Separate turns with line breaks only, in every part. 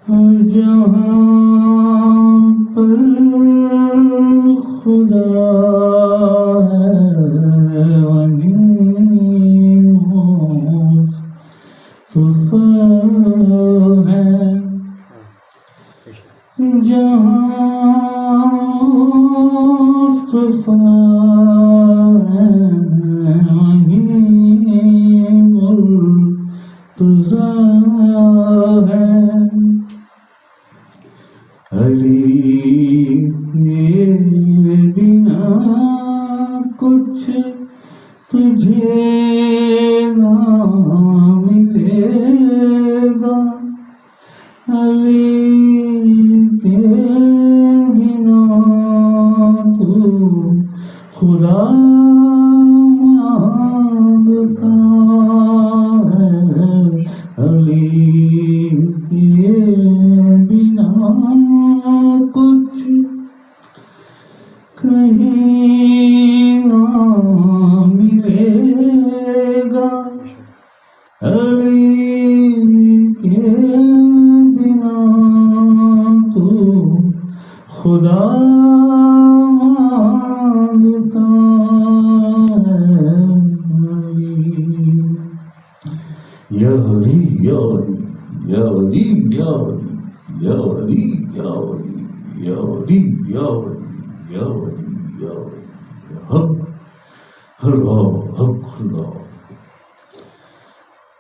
جہاں پر خدا ہے وہیں مصطفیٰ ہے، جہاں مصطفیٰ ہے وہیں مرتضیٰ ہے، علی کے بنا کچھ تجھے نہ ملے گا، علی کے بنا تو خدا مانگتا ہے، علی کے بنا کچھ کہیں نہ ملے گا، علی کے بنا تو خدا مانگتا ہے، یا علی یا علی یا علی یا علی یا علی یا علی یا علی یا علی یا علی حق اللہ حق اللہ۔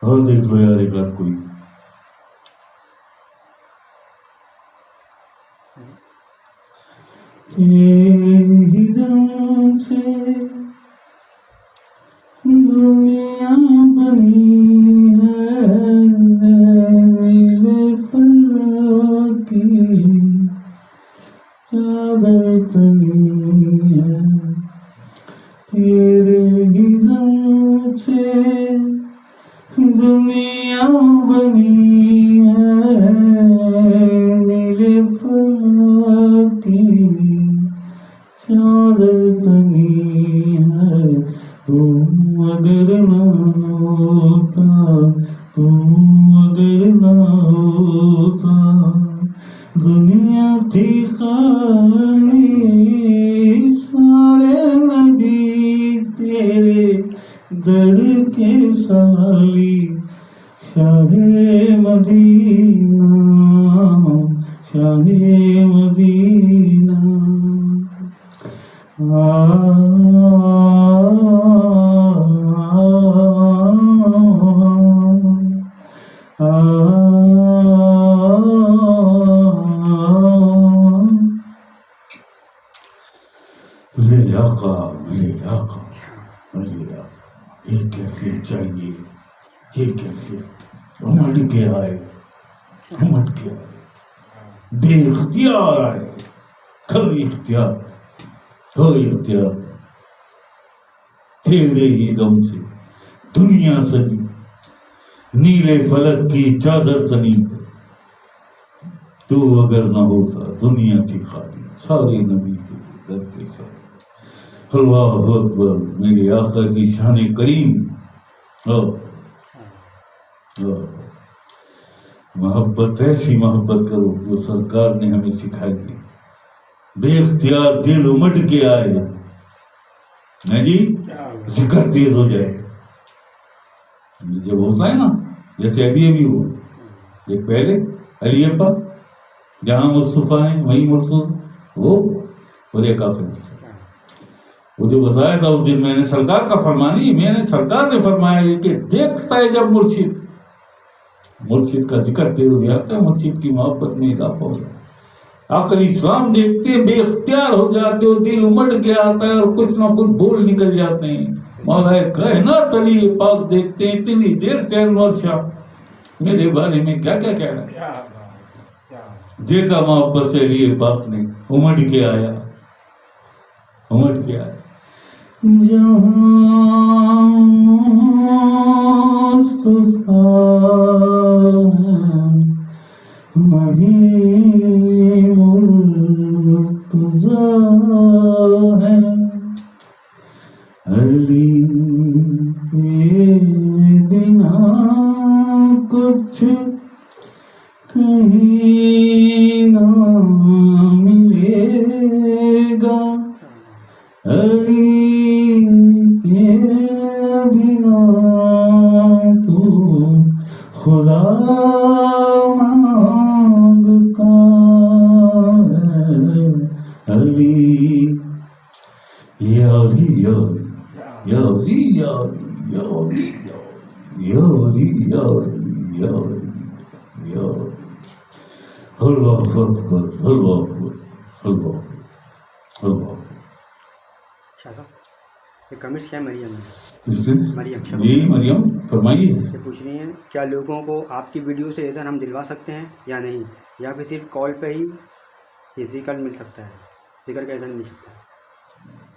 اور دیکھ لو یار ایک رات کوئی تیری رنگ سے دنیا بنی ہے، نیلے فلک کی چادر تنی ہے، تیرے ہی رنگ سے دنیا بنی ہے، نیلے فلک کی چادر تنی ہے، تم اگر نہ ہوتا، تم اگر نہ ہوتا، دنیا تھی خالی، سارے نبی تیرے در کے سالی، شاہ مدینہ شاہ مدینہ، مجھے آقا مجھے آقا مجھے آقا، یہ کیفیت چاہیے، یہ کیفیت امٹ کے آئے، امٹ کے آئے، بے اختیار آئے، کوئی اختیار کوئی اختیار، تیرے ہی دم سے دنیا سجی، نیلے فلک کی چادر تنی، تو اگر نہ ہوتا دنیا تھی خالی، سارے نبی کے در کے ساتھ۔ اللہ اکبر، میرے آقا کی شان کریم، محبت ایسی محبت کرو جو سرکار نے ہمیں سکھائی تھی، بے اختیار دل امٹ کے آئے، جی ذکر تیز ہو جائے، جب ہوتا ہے نا جیسے ابھی ہوا، ایک پہلے علی پاک جہاں مصطفیٰ ہیں وہیں مرتضیٰ، وہ اور ایک آخر وہ جو بتایا تھا اس دن، میں نے سرکار کا فرمانی، میں نے سرکار نے فرمایا کہ دیکھتا ہے جب مرشد کا ذکر تیز ہو جاتا ہے، مرشد کی محبت میں اضافہ ہو جاتا ہے، آخر اسلام دیکھتے ہیں بے اختیار ہو جاتے ہو، دل امٹ کے آتا ہے اور کچھ نہ کچھ بول نکل جاتے ہیں، مولا کائنات علی پاک دیکھتے ہیں اتنی دیر سے انور شاہ میرے بارے میں کیا کیا کہہ رہا ہے، دیکھا محبت سے علی پاک نے، امٹ کے آیا، امٹ کے آیا، جہاں مصطفیٰ وہیں مرتضیٰ ہے، علی کے بنا کچھ کہیں تو خدا مانگتا ہے علی یا علی یا علی یا علی یا علی یا علی یا علی یا علی یا علی اللہ اکبر اللہ اکبر اللہ اللہ.
شاہ صاحب یہ کمنٹس کیا مریم ہے؟
کس نے؟
مریم.
جی مریم فرمائیے.
سے پوچھ رہی ہیں کیا لوگوں کو آپ کی ویڈیو سے اذن ہم دلوا سکتے ہیں یا نہیں، یا پھر صرف کال پہ ہی یہ ذکر مل سکتا ہے، ذکر کا اذن مل سکتا ہے؟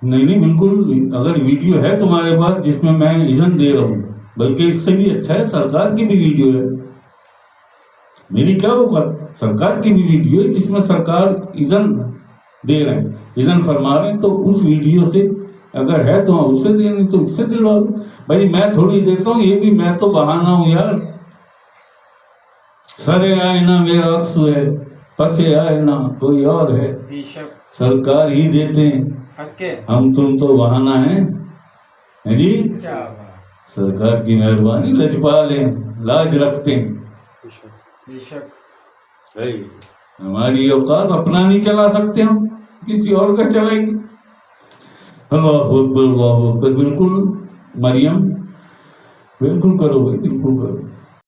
نہیں نہیں بالکل، اگر ویڈیو ہے تمہارے پاس جس میں میں اذن دے رہا ہوں، بلکہ اس سے بھی اچھا ہے سرکار کی بھی ویڈیو ہے. میری کیا اوقات، سرکار کی بھی ویڈیو ہے جس میں سرکار اذن دے رہے ہیں، اذن فرما رہے ہیں، تو اس ویڈیو سے اگر ہے تو اس سے دے نہیں تو اس سے دلوا دو. بھائی میں تھوڑی دیتا ہوں، یہ بھی میں تو بہانا ہوں یار. سرے آئینہ میرا عکس ہے، پسے آئینہ کوئی اور ہے، سرکار ہی دیتے ہیں، ہم تم تو بہانا ہیں جی. سرکار کی مہربانی، لجپال ہیں، لاج رکھتے ہیں. ہماری اوقات اپنا نہیں چلا سکتے، ہم کسی اور کا چلائیں گے. اللہ اکبر اللہ اکبر. بالکل مریم بالکل کرو بھائی، بالکل کرو.